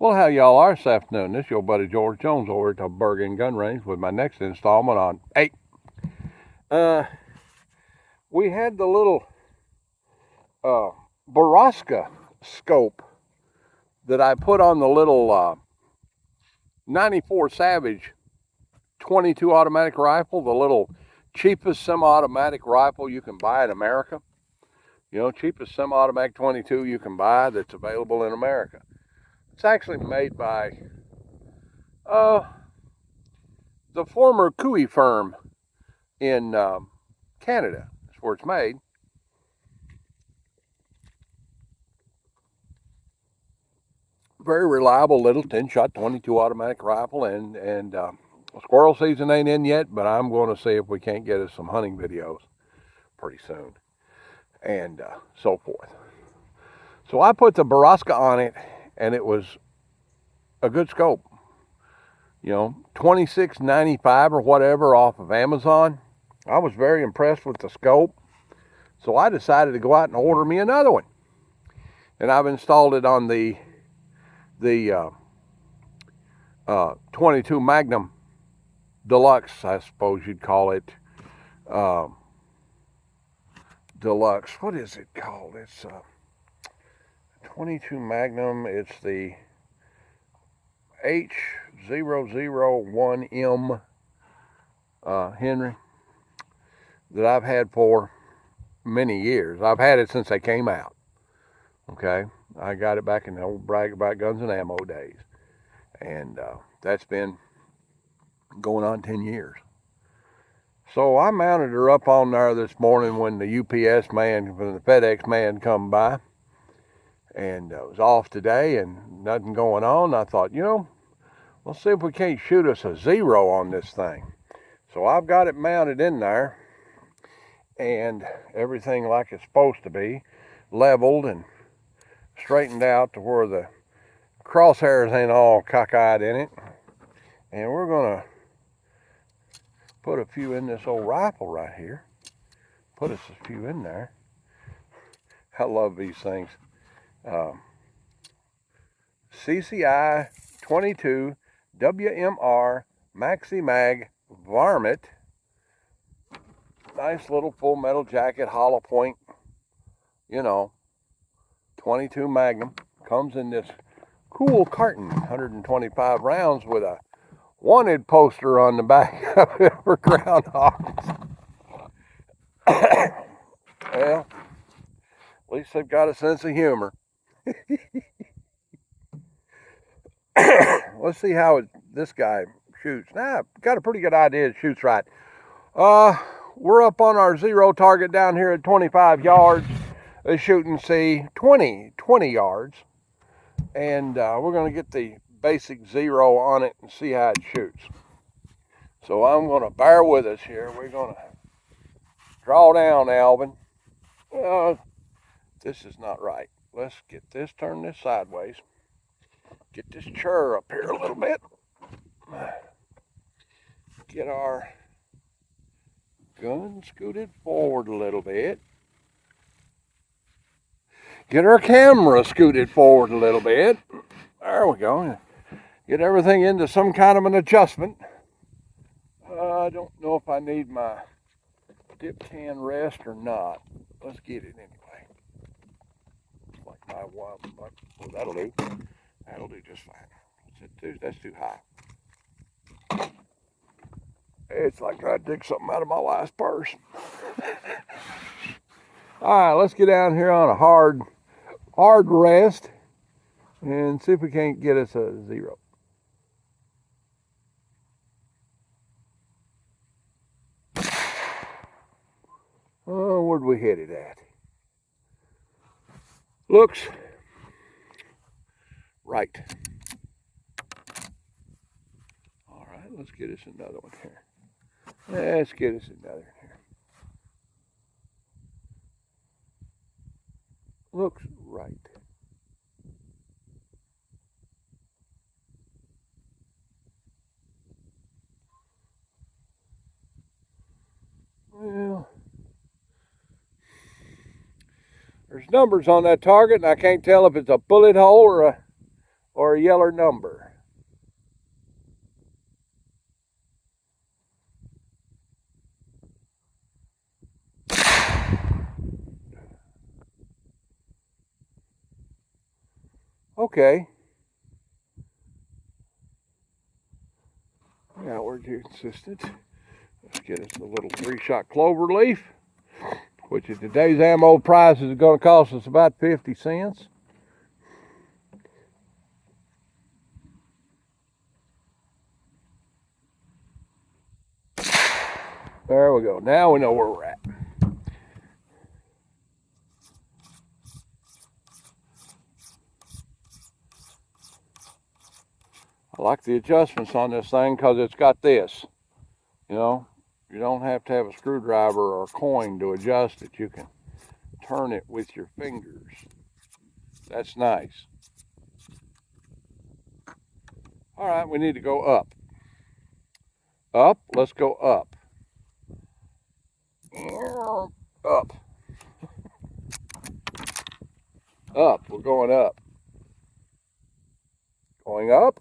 Well, how y'all are this afternoon? This is your buddy George Jones over at the Bergen Gun Range with my next installment on 8. We had the little Baraska scope that I put on the little 94 Savage 22 automatic rifle, the little cheapest semi-automatic rifle you can buy in America. You know, cheapest semi-automatic 22 you can buy that's available in America. It's actually made by the former Cooey firm in Canada. That's where it's made. Very reliable little 10-shot 22 automatic rifle, and squirrel season ain't in yet, but I'm going to see if we can't get us some hunting videos pretty soon, and so forth. So I put the Baraska on it, and it was a good scope. You know, $26.95 or whatever off of Amazon. I was very impressed with the scope, so I decided to go out and order me another one, and I've installed it on the 22 Magnum Deluxe, I suppose you'd call it. Deluxe. What is it called? It's 22 Magnum. It's the H001M Henry that I've had for many years. I've had it since they came out. Okay, I got it back in the old Brag About Guns and Ammo days, and that's been going on 10 years. So I mounted her up on there this morning when the UPS man, when the FedEx man come by, and it was off today and nothing going on. I thought, you know, let's see if we can't shoot us a 0 on this thing. So I've got it mounted in there, and everything like it's supposed to be, leveled and straightened out to where the crosshairs ain't all cockeyed in it. And we're gonna put a few in this old rifle right here. Put us a few in there. I love these things. CCI 22 WMR Maxi Mag Varmint. Nice little full metal jacket, hollow point, you know, 22 Magnum. Comes in this cool carton, 125 rounds with a wanted poster on the back of it for Groundhog. Well, at least they've got a sense of humor. Let's see how this guy shoots. Now, got a pretty good idea it shoots right. We're up on our 0 target down here at 25 yards. The shooting see 20 yards. And we're going to get the basic 0 on it and see how it shoots. So I'm going to bear with us here. We're going to draw down, Alvin. This is not right. Let's get this, turn this sideways. Get this chair up here a little bit. Get our gun scooted forward a little bit. Get our camera scooted forward a little bit. There we go. Get everything into some kind of an adjustment. I don't know if I need my dip can rest or not. Let's get it anyway. Like my one, well, that'll do. That'll do just fine. That's too high. It's like trying to dig something out of my last purse. All right, let's get down here on a hard rest and see if we can't get us a 0. Oh, where'd we hit it at? Looks right. All right, let's get us another one here. Let's get us another one here. Looks right. Well, there's numbers on that target, and I can't tell if it's a bullet hole or a yeller number? Okay. Yeah, we're consistent. Let's get us a little 3-shot clover leaf, which at today's ammo prices is going to cost us about 50 cents. There we go. Now we know where we're at. I like the adjustments on this thing because it's got this. You know, you don't have to have a screwdriver or a coin to adjust it. You can turn it with your fingers. That's nice. All right, we need to go up. Up, let's go up. Up. Up, we're going up. Going up.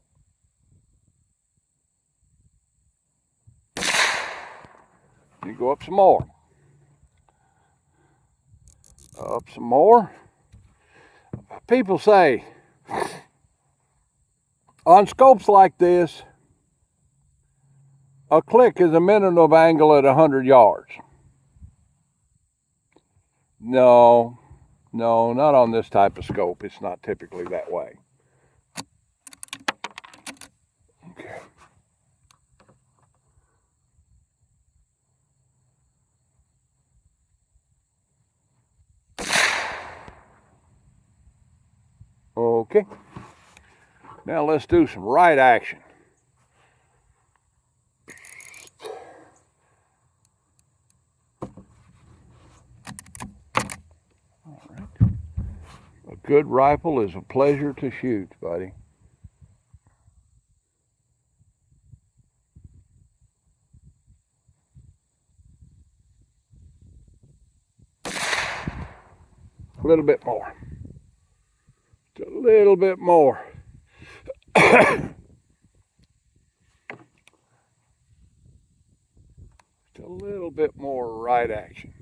You go up some more. Up some more. People say, on scopes like this, a click is a minimum angle at 100 yards. No, not on this type of scope. It's not typically that way. Okay. Okay. Now let's do some right action. All right. A good rifle is a pleasure to shoot, buddy. A little bit more. Just a little bit more. Just a little bit more right action.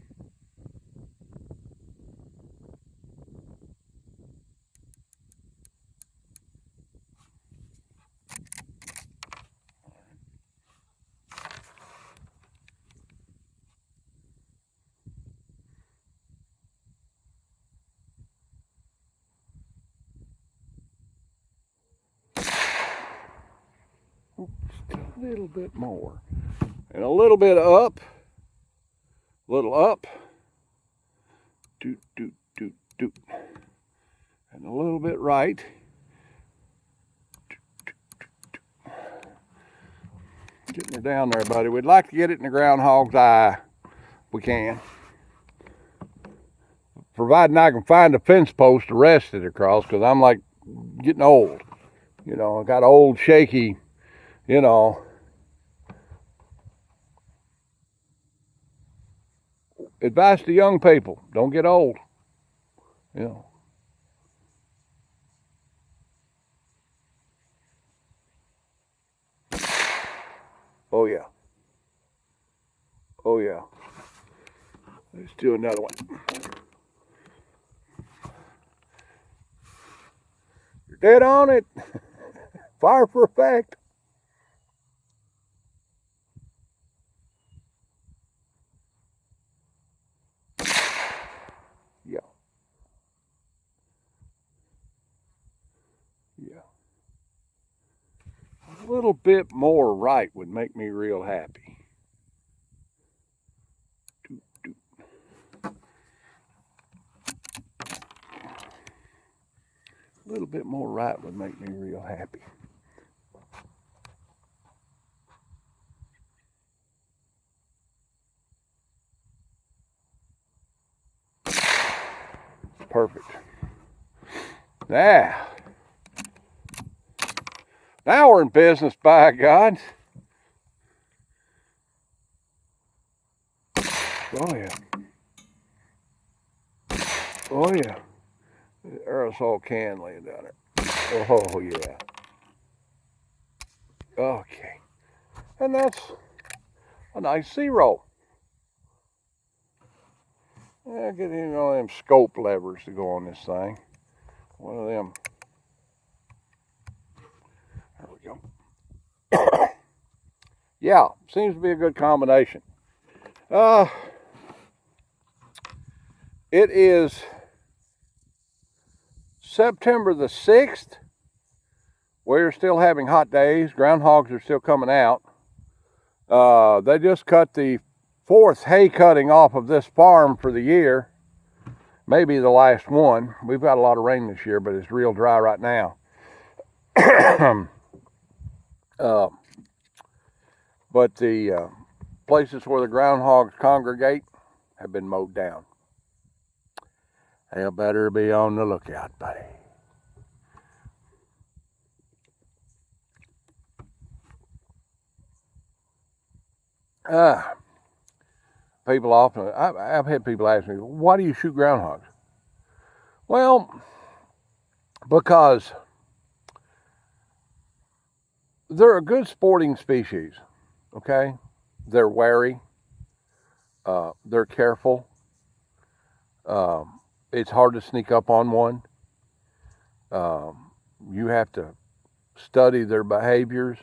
Just a little bit more. And a little bit up. A little up. Doot, doot, doot, doot. And a little bit right. Getting her down there, buddy. We'd like to get it in the groundhog's eye. We can. Providing I can find a fence post to rest it across, because I'm like getting old. You know, I got old, shaky, you know. Advice to young people, don't get old. You know. Oh yeah. Oh yeah. Let's do another one. You're dead on it. Fire for effect. Yeah. Yeah. A little bit more right would make me real happy. Doot, doot. A little bit more right would make me real happy. Perfect. Now we're in business, by God. Oh yeah. Oh yeah. The aerosol can laying down there. Oh, yeah. Okay. And that's a nice zero. Yeah, get one of them scope levers to go on this thing. One of them. There we go. Yeah, seems to be a good combination. It is September the 6th. We're still having hot days. Groundhogs are still coming out. They just cut the 4th hay cutting off of this farm for the year. Maybe the last one. We've got a lot of rain this year, but it's real dry right now. But the places where the groundhogs congregate have been mowed down. They'll better be on the lookout, buddy. People often, I've had people ask me, why do you shoot groundhogs? Well, because they're a good sporting species, okay? They're wary. They're careful. It's hard to sneak up on one. You have to study their behaviors,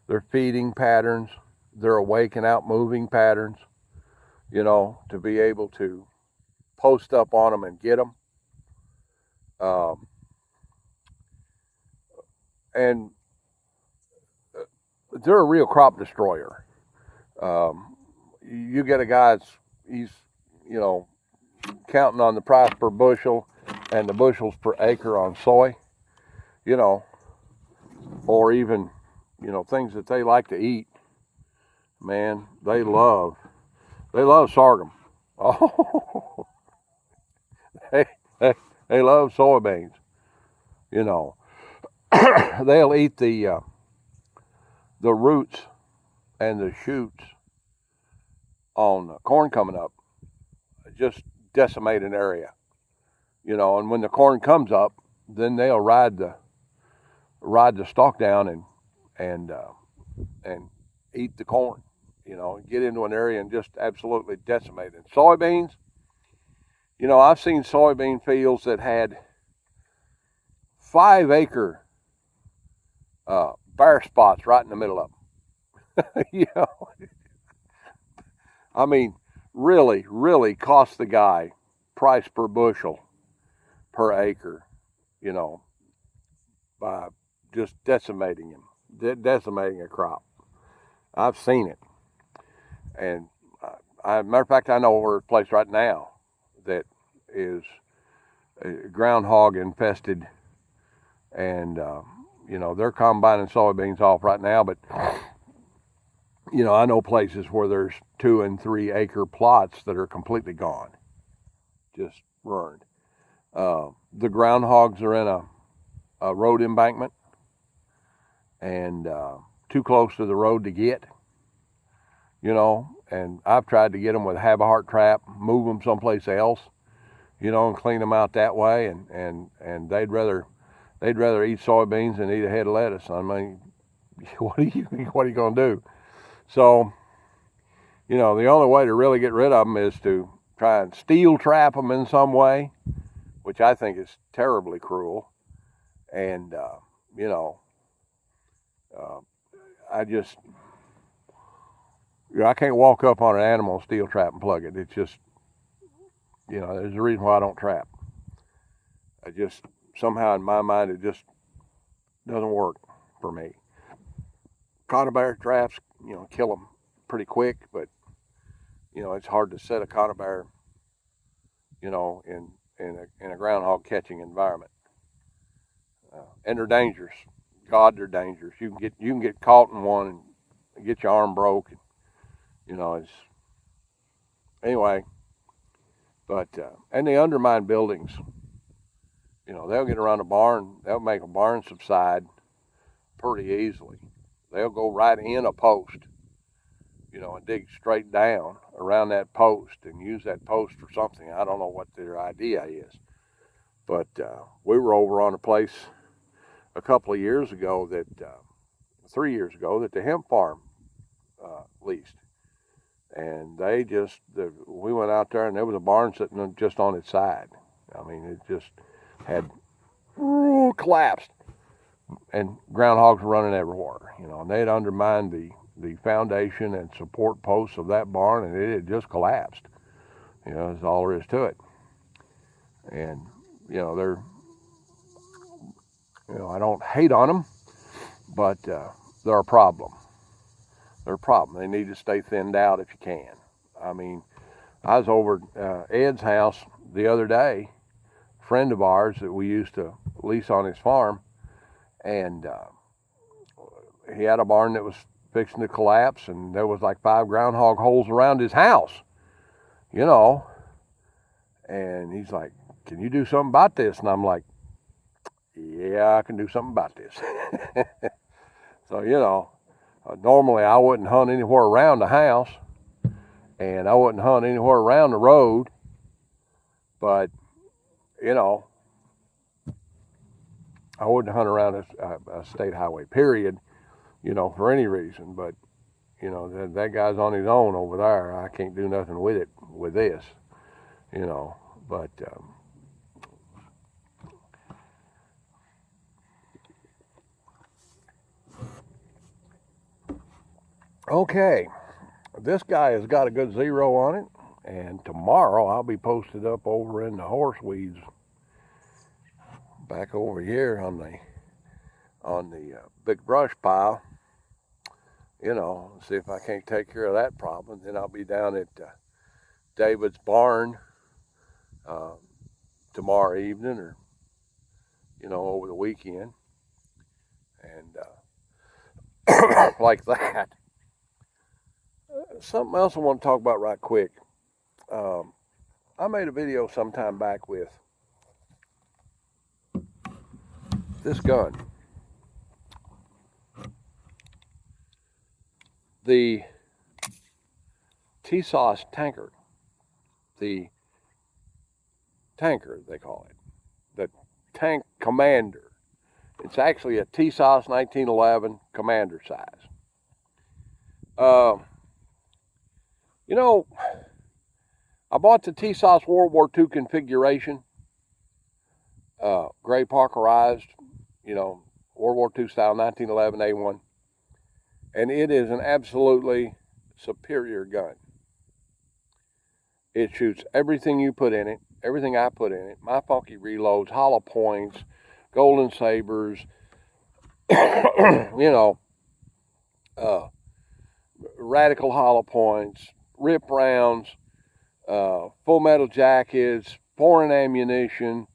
their feeding patterns, their awake and out moving patterns, to be able to post up on them and get them. And they're a real crop destroyer. You get a guy he's counting on the price per bushel and the bushels per acre on soy, or even things that they like to eat. Man, they love sorghum. Oh, they love soybeans. They'll eat the roots and the shoots on corn coming up. Just decimate an area, and when the corn comes up, then they'll ride the stalk down and eat the corn, get into an area and just absolutely decimate it. Soybeans, I've seen soybean fields that had 5-acre bare spots right in the middle of them. I mean, really, really cost the guy price per bushel per acre, by just decimating him, decimating a crop. I've seen it. And matter of fact, I know where a place right now that is groundhog infested, and they're combining soybeans off right now. But I know places where there's 2 and 3 acre plots that are completely gone, just ruined. The groundhogs are in a road embankment and too close to the road to get. And I've tried to get them with a have-a-heart trap, move them someplace else, and clean them out that way. And they'd rather eat soybeans than eat a head of lettuce. I mean, what are you gonna do? So, the only way to really get rid of them is to try and steel trap them in some way, which I think is terribly cruel. And I can't walk up on an animal, steel trap, and plug it. It's just, there's a reason why I don't trap. I just, somehow in my mind, it just doesn't work for me. Conibear traps, kill them pretty quick, but, it's hard to set a conibear, in a groundhog catching environment. And they're dangerous. God, they're dangerous. You can get caught in one and get your arm broke. It's anyway. But and they undermine buildings. They'll get around a barn. They'll make a barn subside pretty easily. They'll go right in a post, and dig straight down around that post and use that post for something. I don't know what their idea is. But we were over on a place a couple of years ago that 3 years ago that the hemp farm leased, and we went out there and there was a barn sitting just on its side. I mean, it just had collapsed, and groundhogs were running everywhere, and they had undermined the foundation and support posts of that barn, and it had just collapsed. That's all there is to it. And they're, I don't hate on them, but they're a problem. They're a problem. They need to stay thinned out if you can. I mean, I was over Ed's house the other day, a friend of ours that we used to lease on his farm, and he had a barn that was fixing to collapse, and there was like 5 groundhog holes around his house, and he's like, "Can you do something about this?" And I'm like, "Yeah, I can do something about this." So, normally I wouldn't hunt anywhere around the house, and I wouldn't hunt anywhere around the road, but, I wouldn't hunt around a state highway, period, for any reason. But, that guy's on his own over there. I can't do nothing with this, but okay, this guy has got a good 0 on it, and tomorrow I'll be posted up over in the horse weeds back over here on the big brush pile, see if I can't take care of that problem. Then I'll be down at David's barn tomorrow evening, or over the weekend, and like that. Something else I want to talk about right quick. I made a video sometime back with this gun. The TSOS tanker. The tanker, they call it. The Tank Commander. It's actually a TSOS 1911 Commander size. I bought the TSOS World War II configuration, gray Parkerized, World War II style 1911 A1, and it is an absolutely superior gun. It shoots everything you put in it, everything I put in it, my funky reloads, hollow points, golden sabers, radical hollow points, rip rounds, full metal jackets, foreign ammunition,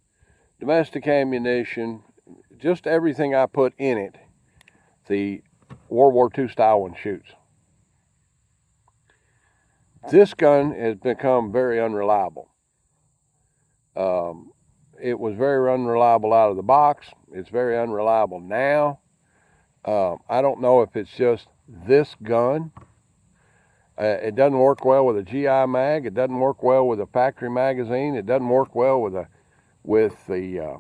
domestic ammunition, just everything I put in it, the World War II style one shoots. This gun has become very unreliable. It was very unreliable out of the box. It's very unreliable now. I don't know if it's just this gun. It doesn't work well with a GI mag. It doesn't work well with a factory magazine. It doesn't work well with the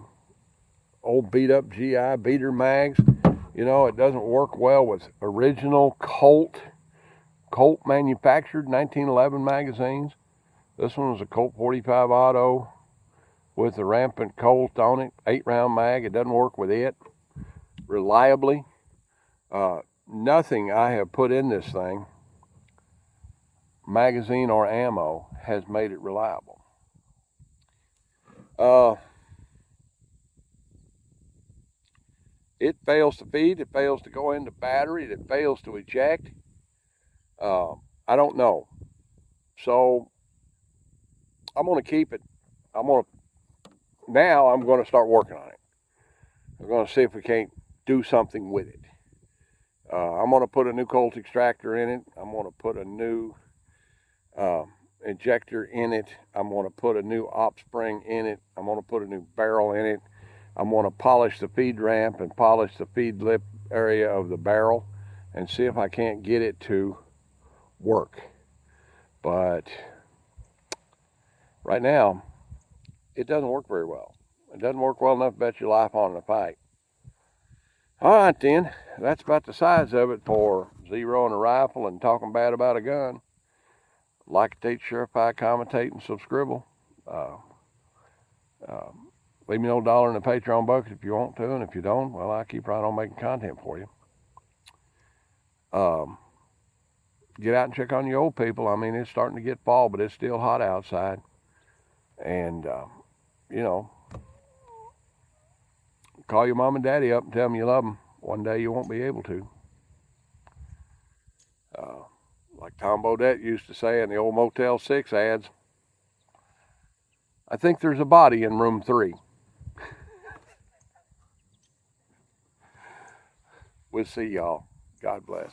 old beat up GI beater mags. It doesn't work well with original Colt manufactured 1911 magazines. This one was a Colt 45 Auto with the rampant Colt on it, 8-round mag. It doesn't work with it reliably. Nothing I have put in this thing, magazine or ammo, has made it reliable. It fails to feed, it fails to go into battery, it fails to eject. I don't know. So I'm going to keep it. Now I'm going to start working on it. I'm going to see if we can't do something with it. I'm going to put a new Colt extractor in it. I'm going to put a new injector in it. I'm going to put a new op spring in it. I'm going to put a new barrel in it. I'm going to polish the feed ramp and polish the feed lip area of the barrel and see if I can't get it to work. But right now, it doesn't work very well. It doesn't work well enough to bet your life on in a fight. All right then, that's about the size of it for zeroing a rifle and talking bad about a gun. Like, take, share, commentate, and subscribe. Uh, uh, Leave me no dollar in the Patreon bucket if you want to, and if you don't, well, I keep right on making content for you. Get out and check on your old people. I mean, it's starting to get fall, but it's still hot outside. And, you know, call your mom and daddy up and tell them you love them. One day you won't be able to. Like Tom Bodette used to say in the old Motel 6 ads, I think there's a body in room 3. We'll see y'all. God bless.